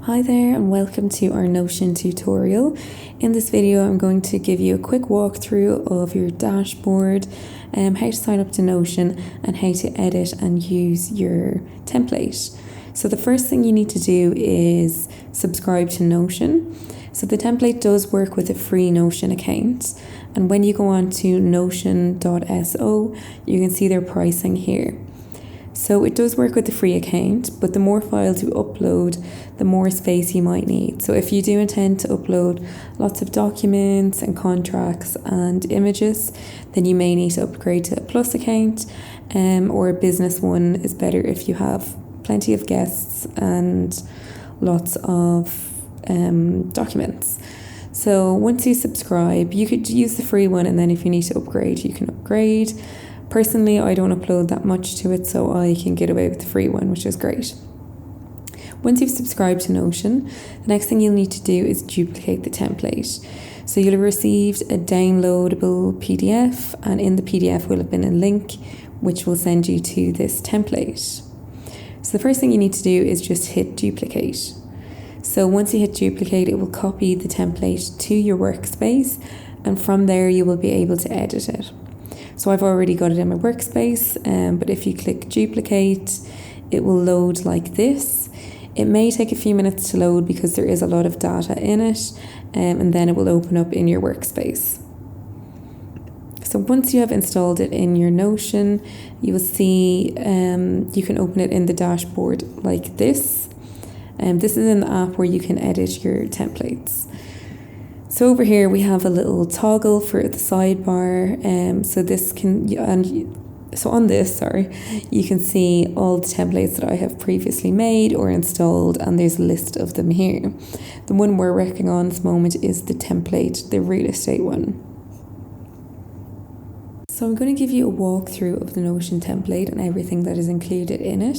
Hi there and welcome to our Notion tutorial. In this video I'm going to give you a quick walkthrough of your dashboard, how to sign up to Notion and how to edit and use your template. So the first thing you need to do is subscribe to Notion. So the template does work with a free Notion account, and when you go on to notion.so you can see their pricing here. So it does work with the free account, but the more files you upload, the more space you might need. So if you do intend to upload lots of documents and contracts and images, then you may need to upgrade to a Plus account, or a business one is better if you have plenty of guests and lots of documents. So once you subscribe, you could use the free one, and then if you need to upgrade, you can upgrade. Personally, I don't upload that much to it, so I can get away with the free one, which is great. Once you've subscribed to Notion, the next thing you'll need to do is duplicate the template. So you'll have received a downloadable PDF, and in the PDF will have been a link which will send you to this template. So the first thing you need to do is just hit duplicate. So once you hit duplicate, it will copy the template to your workspace, and from there you will be able to edit it. So I've already got it in my workspace, but if you click duplicate, it will load like this. It may take a few minutes to load because there is a lot of data in it, and then it will open up in your workspace. So once you have installed it in your Notion, you will see you can open it in the dashboard like this. This is an app where you can edit your templates. So over here we have a little toggle for the sidebar. You can see all the templates that I have previously made or installed, and there's a list of them here. The one we're working on at the moment is the template, the real estate one. So I'm going to give you a walkthrough of the Notion template and everything that is included in it,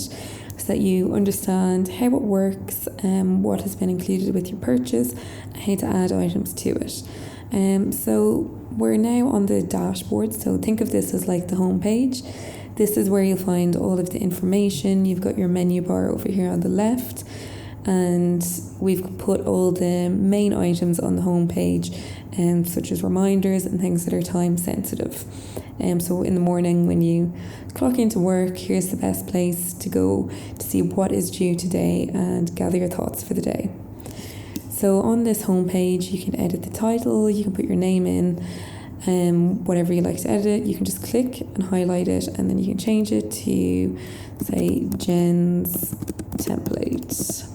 so that you understand how it works, what has been included with your purchase, and how to add items to it. So we're now on the dashboard, so think of this as like the home page. This is where you'll find all of the information. You've got your menu bar over here on the left, and we've put all the main items on the home page, such as reminders and things that are time sensitive. So in the morning when you clock into work, here's the best place to go to see what is due today and gather your thoughts for the day. So on this homepage, you can edit the title, you can put your name in, whatever you like to edit. You can just click and highlight it, and then you can change it to, say, Jen's template.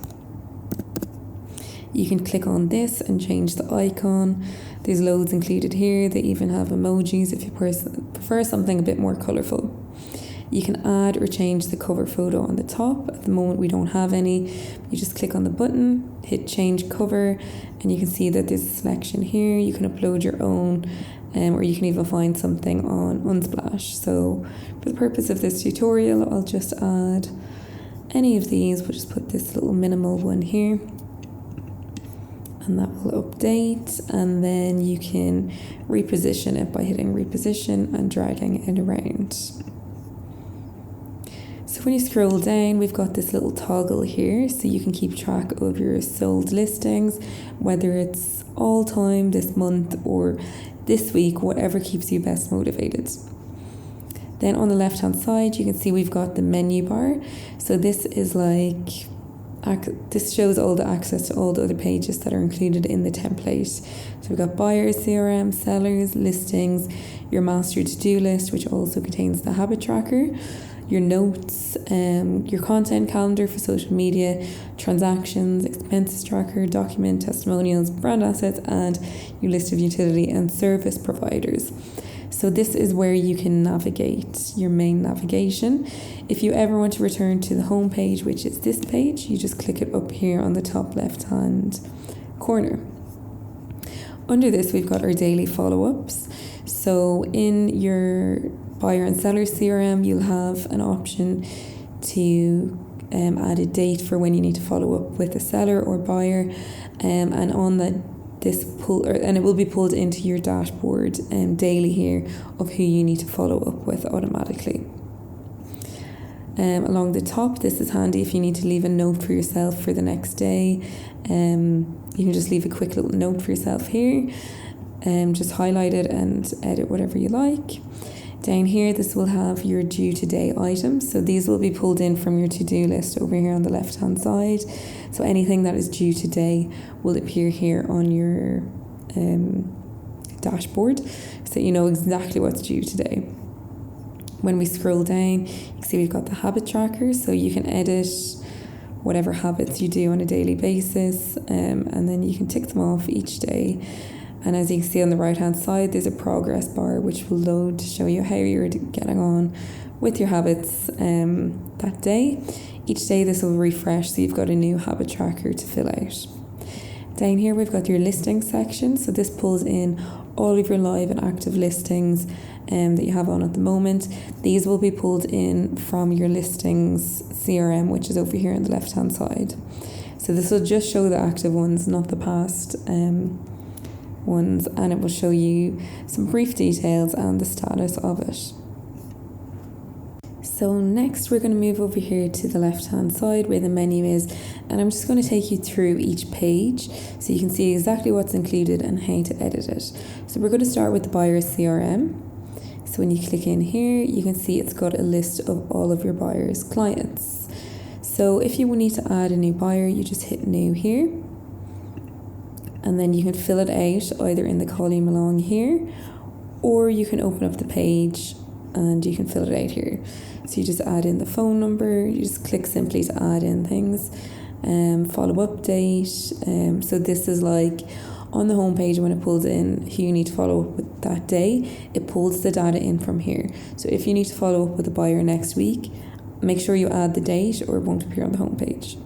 You can click on this and change the icon. There's loads included here. They even have emojis if you prefer something a bit more colourful. You can add or change the cover photo on the top. At the moment we don't have any. You just click on the button, hit change cover, and you can see that there's a selection here. You can upload your own, or you can even find something on Unsplash. So for the purpose of this tutorial, I'll just add any of these. We'll just put this little minimal one here, and that will update, and then you can reposition it by hitting reposition and dragging it around. So when you scroll down, we've got this little toggle here, so you can keep track of your sold listings, whether it's all time this month or this week, whatever keeps you best motivated. Then on the left hand side, you can see we've got the menu bar. So this is like, this shows all the access to all the other pages that are included in the template. So we've got buyers, CRM, sellers, listings, your master to-do list, which also contains the habit tracker, your notes, your content calendar for social media, transactions, expenses tracker, document, testimonials, brand assets, and your list of utility and service providers. So this is where you can navigate, your main navigation. If you ever want to return to the home page, which is this page, you just click it up here on the top left hand corner. Under this, we've got our daily follow-ups. So in your buyer and seller CRM, you'll have an option to add a date for when you need to follow up with a seller or buyer, and on that and it will be pulled into your dashboard daily here of who you need to follow up with automatically. Along the top, this is handy if you need to leave a note for yourself for the next day. You can just leave a quick little note for yourself here. Just highlight it and edit whatever you like. Down here, this will have your due today items. So these will be pulled in from your to-do list over here on the left-hand side. So anything that is due today will appear here on your dashboard, so you know exactly what's due today. When we scroll down, you can see we've got the habit tracker, so you can edit whatever habits you do on a daily basis, and then you can tick them off each day. And as you can see on the right hand side, there's a progress bar which will load to show you how you're getting on with your habits that day. Each day this will refresh, so you've got a new habit tracker to fill out. Down here we've got your listings section, so this pulls in all of your live and active listings that you have on at the moment. These will be pulled in from your listings CRM, which is over here on the left hand side. So this will just show the active ones, not the past ones, and it will show you some brief details and the status of it. So next we're going to move over here to the left hand side where the menu is, and I'm just going to take you through each page so you can see exactly what's included and how to edit it. So we're going to start with the buyer's CRM. So when you click in here, you can see it's got a list of all of your buyers' clients. So if you need to add a new buyer, you just hit new here, and then you can fill it out either in the column along here, or you can open up the page and you can fill it out here. So you just add in the phone number, you just click simply to add in things, follow up date. So this is like on the home page when it pulls in who you need to follow up with that day, it pulls the data in from here. So if you need to follow up with a buyer next week, make sure you add the date or it won't appear on the home page.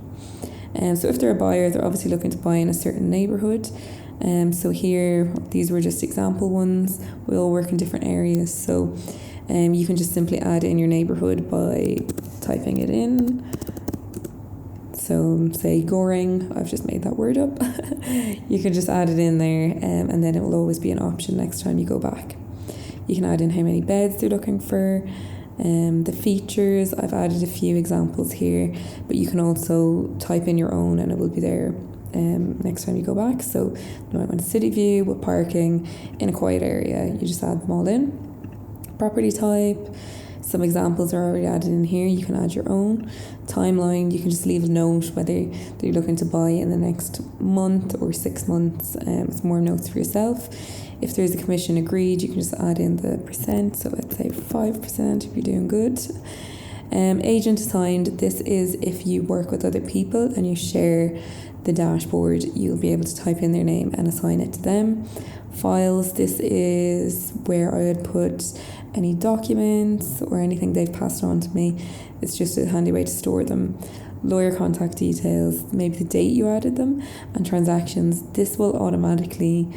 So if they're a buyer, they're obviously looking to buy in a certain neighbourhood. So here, these were just example ones. We all work in different areas, so you can just simply add in your neighbourhood by typing it in. So say Goring, I've just made that word up. You can just add it in there, and then it will always be an option next time you go back. You can add in how many beds they're looking for. The features, I've added a few examples here, but you can also type in your own and it will be there next time you go back. So you might want a city view with parking in a quiet area, you just add them all in. Property type, some examples are already added in here, you can add your own. Timeline, you can just leave a note whether you're looking to buy in the next month or 6 months, it's more notes for yourself. If there's a commission agreed, you can just add in the percent, so let's say 5% if you're doing good. Agent assigned, this is if you work with other people and you share the dashboard, you'll be able to type in their name and assign it to them. Files, this is where I would put any documents or anything they've passed on to me. It's just a handy way to store them. Lawyer contact details, maybe the date you added them, and transactions, this will automatically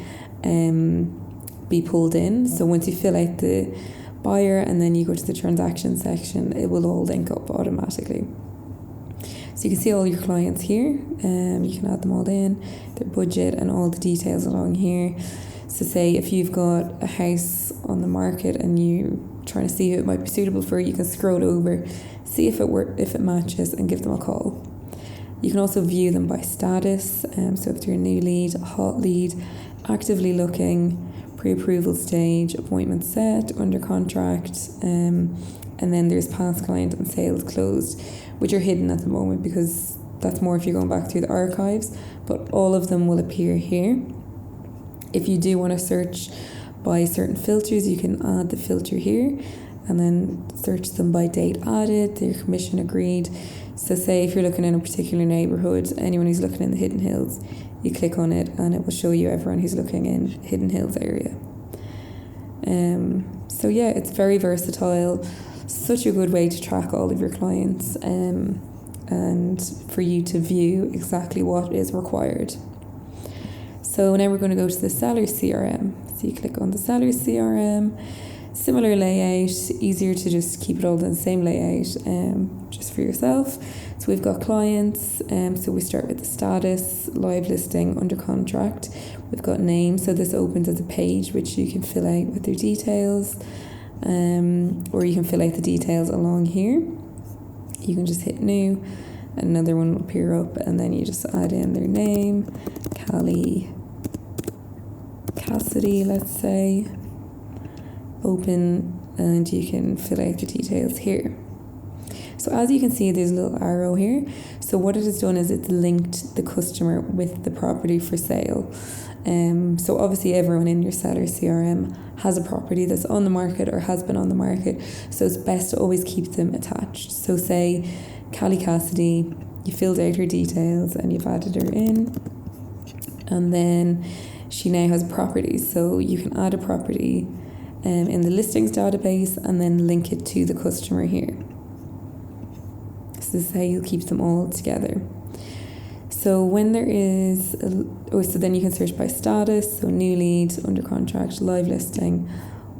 be pulled in. So once you fill out the buyer and then you go to the transaction section, it will all link up automatically. So you can see all your clients here, you can add them all in, their budget and all the details along here. So say if you've got a house on the market and you're trying to see who it might be suitable for, you can scroll over, see if it matches and give them a call. You can also view them by status, so if they're a new lead, a hot lead, actively looking, pre-approval stage, appointment set, under contract, and then there's past client and sales closed, which are hidden at the moment because that's more if you're going back through the archives, but all of them will appear here. If you do want to search by certain filters, you can add the filter here and then search them by date added, their commission agreed. So say if you're looking in a particular neighbourhood, anyone who's looking in the Hidden Hills, you click on it and it will show you everyone who's looking in Hidden Hills area. So yeah, it's very versatile, such a good way to track all of your clients, and for you to view exactly what is required. So now we're going to go to the seller CRM. So you click on the seller CRM, similar layout, easier to just keep it all in the same layout, just for yourself. So we've got clients, so we start with the status, live listing, under contract. We've got name, so this opens as a page which you can fill out with their details, or you can fill out the details along here. you can just hit new, another one will appear up, and then you just add in their name, Callie Cassidy, let's say, open, and you can fill out the details here. So as you can see, there's a little arrow here. So what it has done is it's linked the customer with the property for sale. So obviously everyone in your seller CRM has a property that's on the market or has been on the market. So it's best to always keep them attached. So say Callie Cassidy, you filled out her details and you've added her in. And then she now has a property. So you can add a property in the listings database and then link it to the customer here. So this is how you'll keep them all together. So when there is, so then you can search by status, so new lead, under contract, live listing,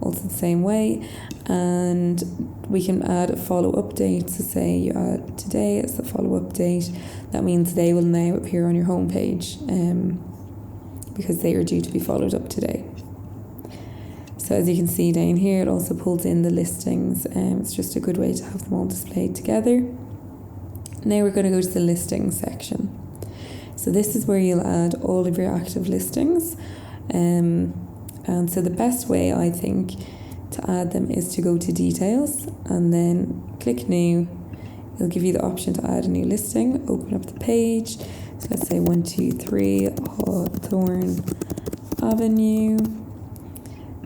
also the same way. And we can add a follow-up date. So say you add today as the follow-up date. That means they will now appear on your homepage because they are due to be followed up today. So as you can see down here, it also pulls in the listings. It's just a good way to have them all displayed together. Now we're going to go to the listings section. So this is where you'll add all of your active listings. And so the best way, I think, to add them is to go to details and then click new. It'll give you the option to add a new listing. Open up the page. So let's say 123 Hawthorne Avenue.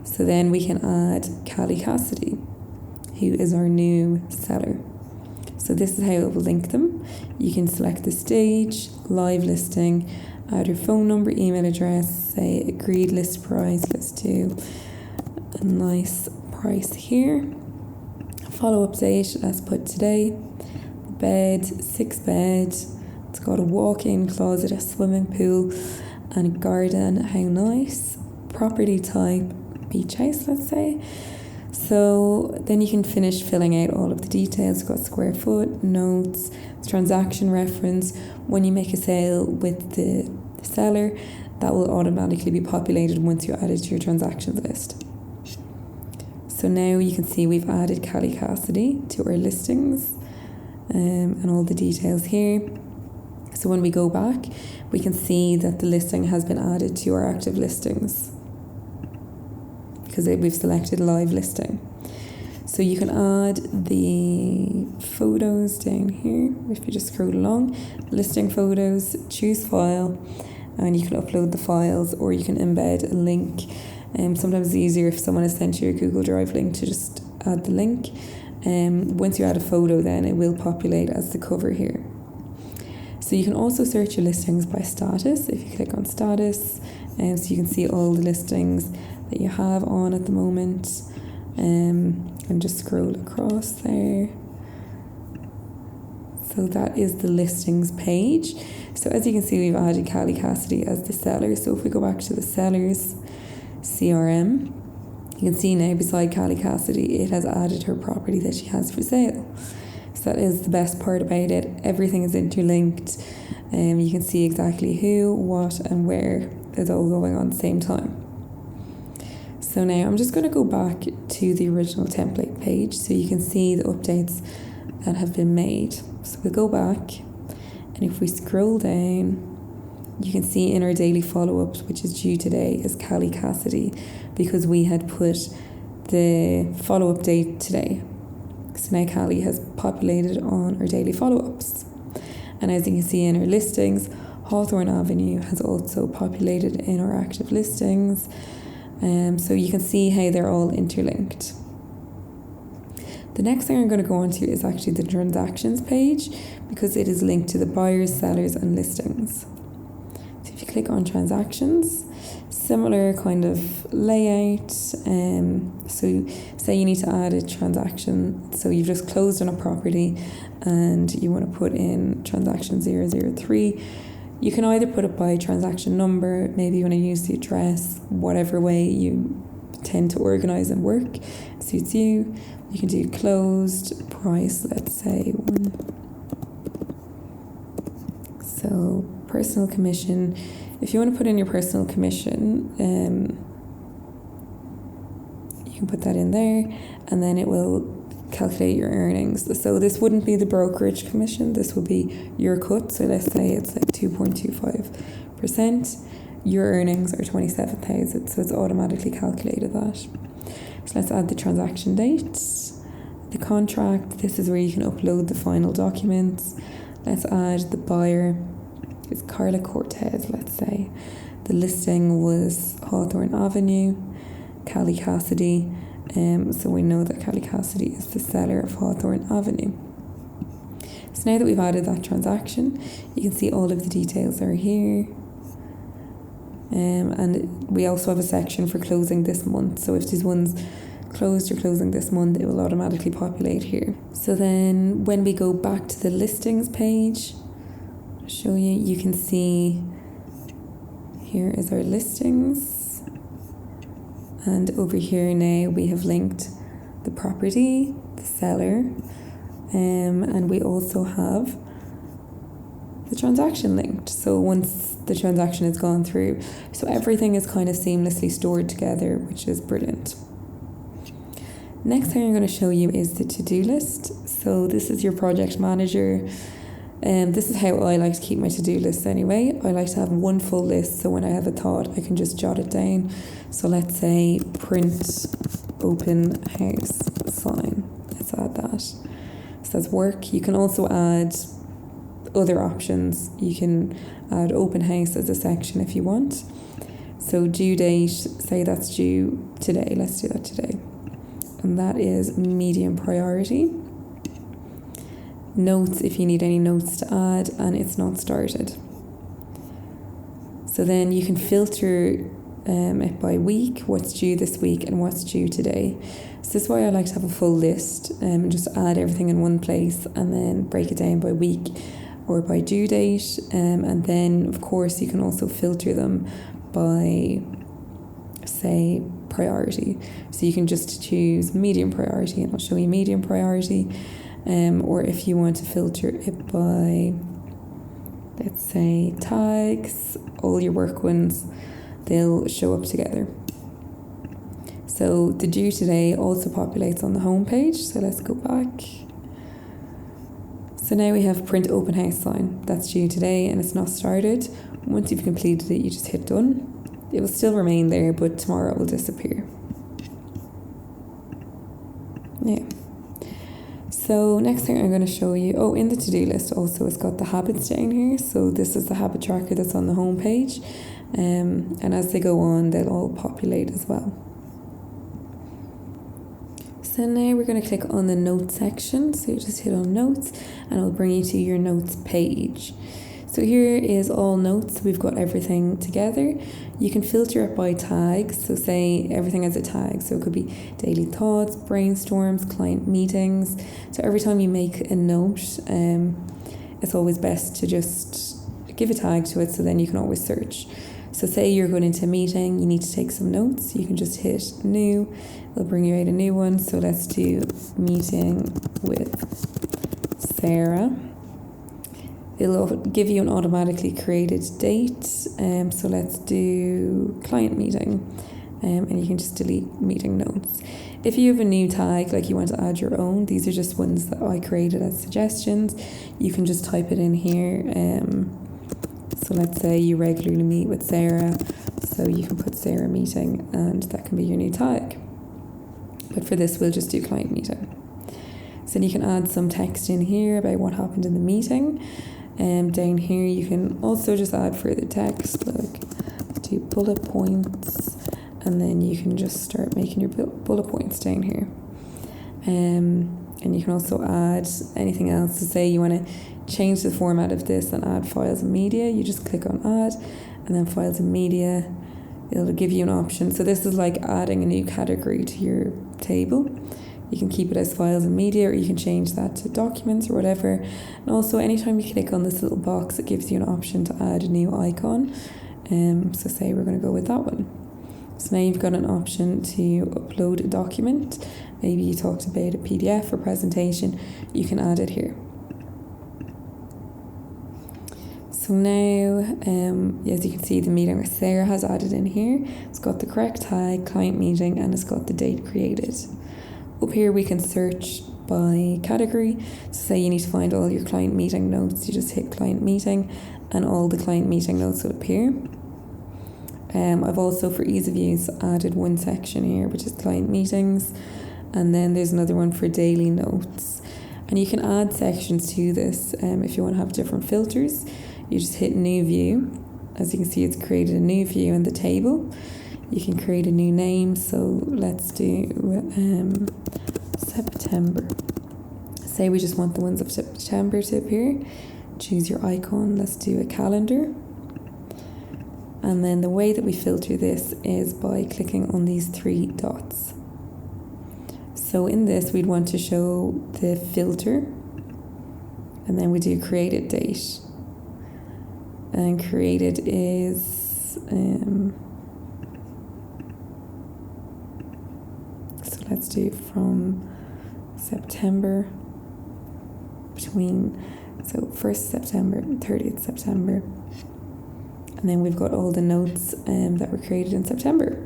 So then we can add Callie Cassidy, who is our new seller. So this is how it will link them. You can select the stage, live listing, add your phone number, email address, say agreed list price. Let's do a nice price here. Follow-up date, let's put today. Bed, 6 bed. It's got a walk-in closet, a swimming pool, and a garden. How nice. Property type, beach house, let's say. So then you can finish filling out all of the details. You've got square foot, notes, transaction reference. When you make a sale with the seller, that will automatically be populated once you add it to your transactions list. So now you can see we've added Callie Cassidy to our listings and all the details here. So when we go back, we can see that the listing has been added to our active listings, because we've selected live listing. So you can add the photos down here. If you just scroll along, listing photos, choose file, and you can upload the files, or you can embed a link. Sometimes it's easier if someone has sent you a Google Drive link to just add the link. Once you add a photo, then it will populate as the cover here. So you can also search your listings by status. If you click on status, so you can see all the listings that you have on at the moment, and just scroll across there. So that is the listings page. So as you can see, we've added Callie Cassidy as the seller. So if we go back to the sellers CRM, you can see now beside Callie Cassidy, it has added her property that she has for sale. So that is the best part about it. Everything is interlinked. You can see exactly who, what, and where is all going on at the same time. So now I'm just going to go back to the original template page so you can see the updates that have been made. So we'll go back, and if we scroll down, you can see in our daily follow-ups, which is due today, is Callie Cassidy, because we had put the follow-up date today. So now Callie has populated on our daily follow-ups. And as you can see in our listings, Hawthorne Avenue has also populated in our active listings. So you can see how they're all interlinked. The next thing I'm going to go on to is actually the transactions page, because it is linked to the buyers, sellers, and listings. So if you click on transactions, similar kind of layout. So say you need to add a transaction. So you've just closed on a property and you want to put in transaction 003. You can either put it by transaction number, maybe you want to use the address, whatever way you tend to organise and work suits you. You can do closed, price, let's say 1. So personal commission. If you want to put in your personal commission, you can put that in there, and then it will calculate your earnings. So this wouldn't be the brokerage commission, this would be your cut. So let's say it's like 2.25%. Your earnings are 27,000, so it's automatically calculated that. So let's add the transaction date, the contract. This is where you can upload the final documents. Let's add the buyer. It's Carla Cortez, let's say. The listing was Hawthorne Avenue, Callie Cassidy. So we know that Callie Cassidy is the seller of Hawthorne Avenue. So now that we've added that transaction, you can see all of the details are here. And we also have a section for closing this month. So if these ones closed or closing this month, it will automatically populate here. So then when we go back to the listings page, I'll show you, you can see here is our listings. And over here now we have linked the property, the seller, and we also have the transaction linked. So once the transaction has gone through, so everything is kind of seamlessly stored together, which is brilliant. Next thing I'm going to show you is the to-do list. So this is your project manager. This is how I like to keep my to-do list anyway. I like to have one full list, so when I have a thought I can just jot it down. So let's say print open house sign. Let's add that. So that's work. You can also add other options. You can add open house as a section if you want. So due date, say that's due today. Let's do that today. And that is medium priority. Notes, if you need any notes to add, and it's not started. So then you can filter it by week, what's due this week and what's due today. So this is why I like to have a full list and just add everything in one place and then break it down by week or by due date. And then of course you can also filter them by, say, priority. So you can just choose medium priority, and I'll show you medium priority. Or if you want to filter it by, let's say, tags, all your work ones, they'll show up together. So the due today also populates on the home page. So let's go back. So now we have print open house sign. That's due today and it's not started. Once you've completed it, you just hit done. It will still remain there, but tomorrow it will disappear. Yeah. So next thing I'm going to show you, in the to-do list also it's got the habits down here. So this is the habit tracker that's on the home page. And as they go on, they'll all populate as well. So now we're going to click on the notes section. So you just hit on notes and it'll bring you to your notes page. So here is all notes. We've got everything together. You can filter it by tags. So say everything has a tag. So it could be daily thoughts, brainstorms, client meetings. So every time you make a note, it's always best to just give a tag to it so then you can always search. So say you're going into a meeting, you need to take some notes. You can just hit new. It'll bring you out a new one. So let's do meeting with Sarah. It'll give you an automatically created date. So let's do client meeting. And you can just delete meeting notes. If you have a new tag, like you want to add your own, these are just ones that I created as suggestions. You can just type it in here. So let's say you regularly meet with Sarah. So you can put Sarah meeting and that can be your new tag. But for this, we'll just do client meeting. So then you can add some text in here about what happened in the meeting. Down here you can also just add further text, like do bullet points, and then you can just start making your bullet points down here. And you can also add anything else. To say you want to change the format of this and add files and media, you just click on add and then files and media. It'll give you an option. So this is like adding a new category to your table. You can keep it as files and media, or you can change that to documents or whatever. And also anytime you click on this little box, it gives you an option to add a new icon. So say we're going to go with that one. So now you've got an option to upload a document. Maybe you talked about a PDF or presentation, you can add it here. So now, as you can see, the meeting with Sarah has added in here. It's got the correct tag, client meeting, and it's got the date created. Up here we can search by category. So say you need to find all your client meeting notes, you just hit client meeting and all the client meeting notes will appear. I've also, for ease of use, added one section here which is client meetings, and then there's another one for daily notes. And you can add sections to this if you want to have different filters. You just hit new view. As you can see, it's created a new view in the table. You can create a new name, so let's do September. Say we just want the ones of September to appear. Choose your icon, let's do a calendar. And then the way that we filter this is by clicking on these three dots. So in this, we'd want to show the filter, and then we do created date. And created is, so let's do from September between, so 1st September and 30th September. And then we've got all the notes that were created in September.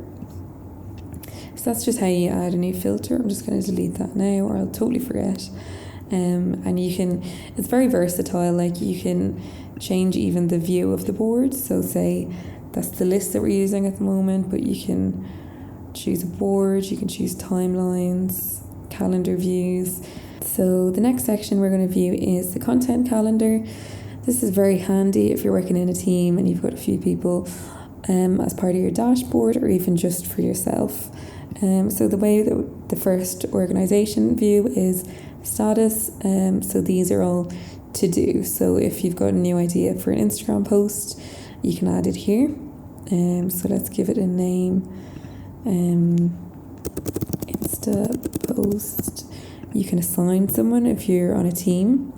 So that's just how you add a new filter. I'm just going to delete that now or I'll totally forget. And you can, it's very versatile, like you can change even the view of the board. So say that's the list that we're using at the moment, but you can choose a board, you can choose timelines, calendar views. So the next section we're going to view is the content calendar. This is very handy if you're working in a team and you've got a few people as part of your dashboard, or even just for yourself. So the way that the first organization view is status. So these are all to do. So if you've got a new idea for an Instagram post, you can add it here. So let's give it a name. Insta post. You can assign someone if you're on a team.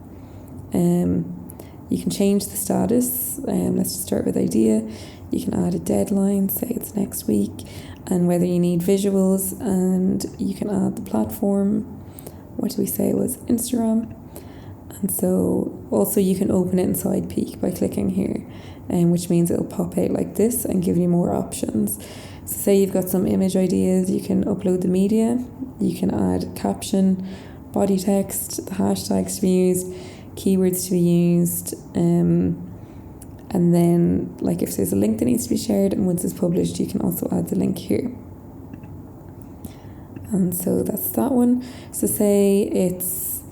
You can change the status. Let's just start with idea. You can add a deadline, say it's next week, and whether you need visuals, and you can add the platform. What do we say it was? Instagram. And so also you can open it inside Peak by clicking here, which means it'll pop out like this and give you more options. So say you've got some image ideas, you can upload the media, you can add caption, body text, the hashtags to be used, keywords to be used, and then like if there's a link that needs to be shared, and once it's published you can also add the link here. And so that's that one. So say it's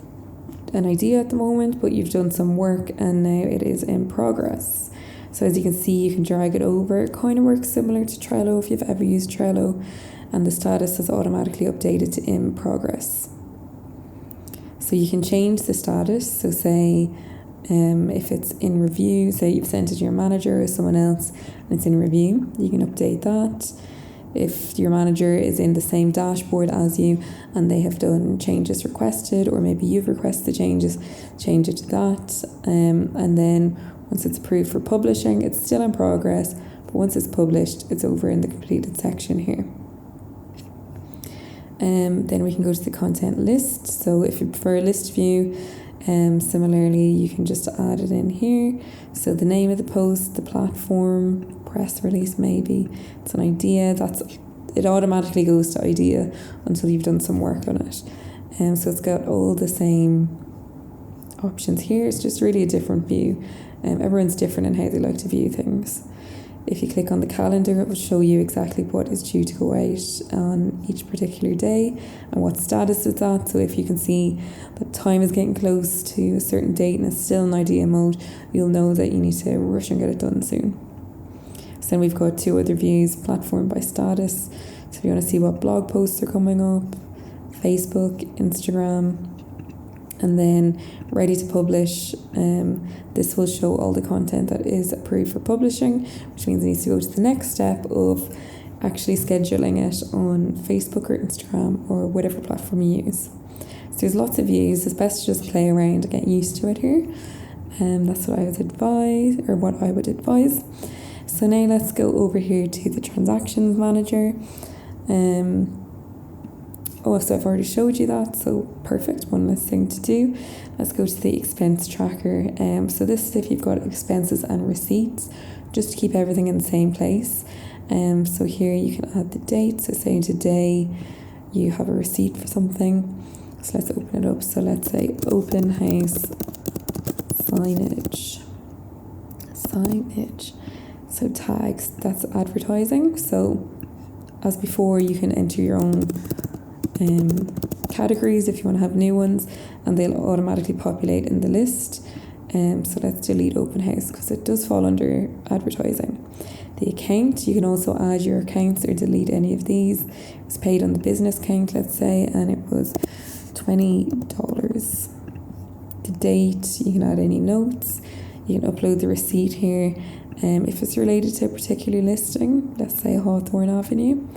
an idea at the moment, but you've done some work and now it is in progress. So as you can see, you can drag it over. It kind of works similar to Trello if you've ever used Trello, and the status is automatically updated to in progress. So you can change the status. So say if it's in review, say you've sent it to your manager or someone else and it's in review, you can update that. If your manager is in the same dashboard as you and they have done changes requested, or maybe you've requested changes, change it to that. And then once it's approved for publishing, it's still in progress, but once it's published, it's over in the completed section here. Then we can go to the content list. So if you prefer a list view, similarly, you can just add it in here. So the name of the post, the platform, press release maybe, it's an idea, it automatically goes to idea until you've done some work on it. So it's got all the same options here. It's just really a different view. Everyone's different in how they like to view things. If you click on the calendar, it will show you exactly what is due to go out on each particular day and what status it's at. So if you can see that time is getting close to a certain date and it's still in idea mode, you'll know that you need to rush and get it done soon. So then we've got two other views, platform by status. So if you want to see what blog posts are coming up, Facebook, Instagram, and then ready to publish. This will show all the content that is approved for publishing, which means it needs to go to the next step of actually scheduling it on Facebook or Instagram or whatever platform you use. So there's lots of views. It's best to just play around and get used to it here. That's what I would advise. So now let's go over here to the transactions manager. So I've already showed you that, so perfect, one less thing to do. Let's go to the expense tracker. So this is if you've got expenses and receipts, just to keep everything in the same place. So here you can add the date. So say today you have a receipt for something, So let's open it up. So let's say open house signage. So tags, that's advertising. So as before, you can enter your own categories if you want to have new ones, and they'll automatically populate in the list. So let's delete open house because it does fall under advertising. The account, you can also add your accounts or delete any of these. It was paid on the business account, let's say, and it was $20. The date, you can add any notes. You can upload the receipt here. If it's related to a particular listing, let's say Hawthorne Avenue,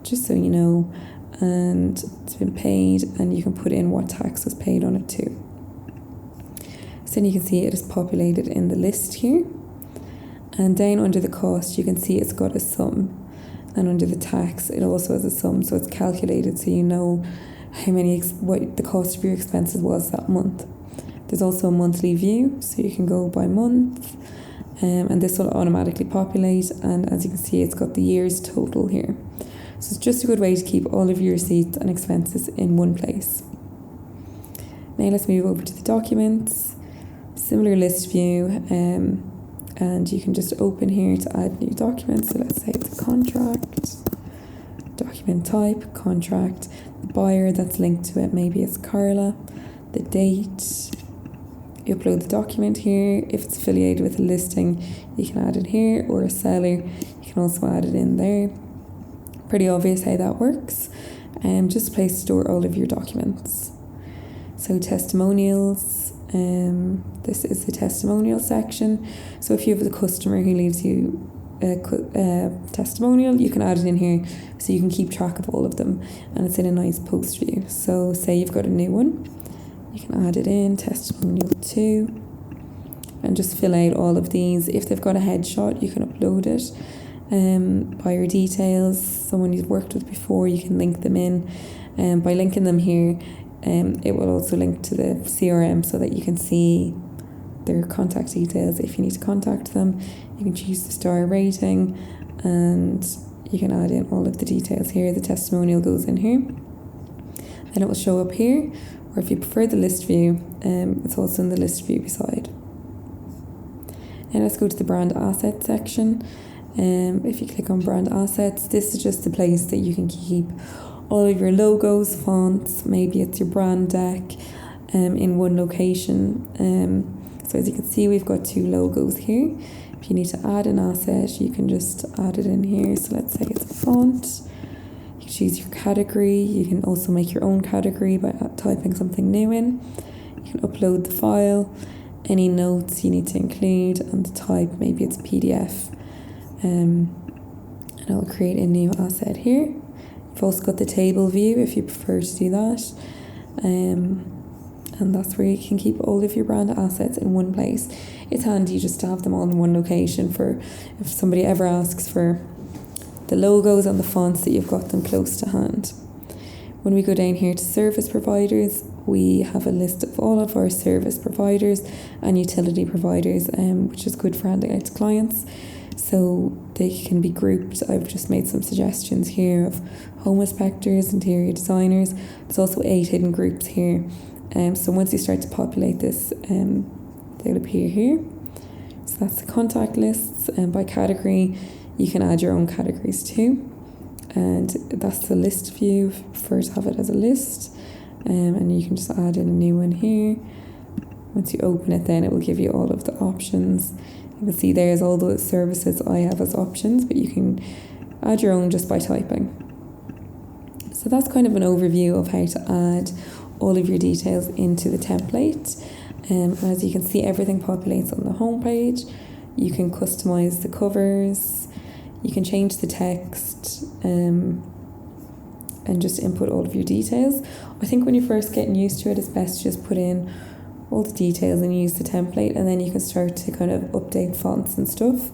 just so you know, and it's been paid, and you can put in what tax was paid on it too. So then you can see it is populated in the list here. And down under the cost, you can see it's got a sum. And under the tax, it also has a sum, so it's calculated so you know how many what the cost of your expenses was that month. There's also a monthly view, so you can go by month, and this will automatically populate. And as you can see, it's got the year's total here. So it's just a good way to keep all of your receipts and expenses in one place. Now let's move over to the documents. Similar list view, and you can just open here to add new documents. So let's say it's a contract, document type, contract, the buyer that's linked to it, maybe it's Carla, the date. You upload the document here. If it's affiliated with a listing, you can add it here, or a seller, you can also add it in there. Pretty obvious how that works. Just a place to store all of your documents. So testimonials, this is the testimonial section. So if you have the customer who leaves you a testimonial, you can add it in here so you can keep track of all of them, and it's in a nice post view. So say you've got a new one, you can add it in, testimonial 2, and just fill out all of these. If they've got a headshot, you can upload it. Buyer details, someone you've worked with before, you can link them in. By linking them here, it will also link to the CRM so that you can see their contact details. If you need to contact them, you can choose the star rating, and you can add in all of the details here. The testimonial goes in here, then it will show up here, or if you prefer the list view, it's also in the list view beside. And let's go to the brand assets section. If you click on brand assets, this is just the place that you can keep all of your logos, fonts, maybe it's your brand deck, in one location. So as you can see, we've got 2 logos here. If you need to add an asset, you can just add it in here. So let's say it's a font. You can choose your category. You can also make your own category by typing something new in. You can upload the file, any notes you need to include, and the type, maybe it's PDF. And I'll create a new asset here. You've also got the table view if you prefer to do that. And that's where you can keep all of your brand assets in one place. It's handy just to have them all in one location for if somebody ever asks for the logos and the fonts, that you've got them close to hand. When we go down here to service providers, we have a list of all of our service providers and utility providers, which is good for handing out to clients. So they can be grouped. I've just made some suggestions here of home inspectors, interior designers. There's also 8 hidden groups here. So once you start to populate this, they'll appear here. So that's the contact lists, and by category, you can add your own categories too. And that's the list view, if you prefer to have it as a list. And you can just add in a new one here. Once you open it, then it will give you all of the options. You can see there's all the services I have as options, but you can add your own just by typing. So that's kind of an overview of how to add all of your details into the template. As you can see, everything populates on the home page. You can customize the covers, you can change the text, and just input all of your details. I think when you're first getting used to it, it's best to just put in all the details and use the template, and then you can start to kind of update fonts and stuff.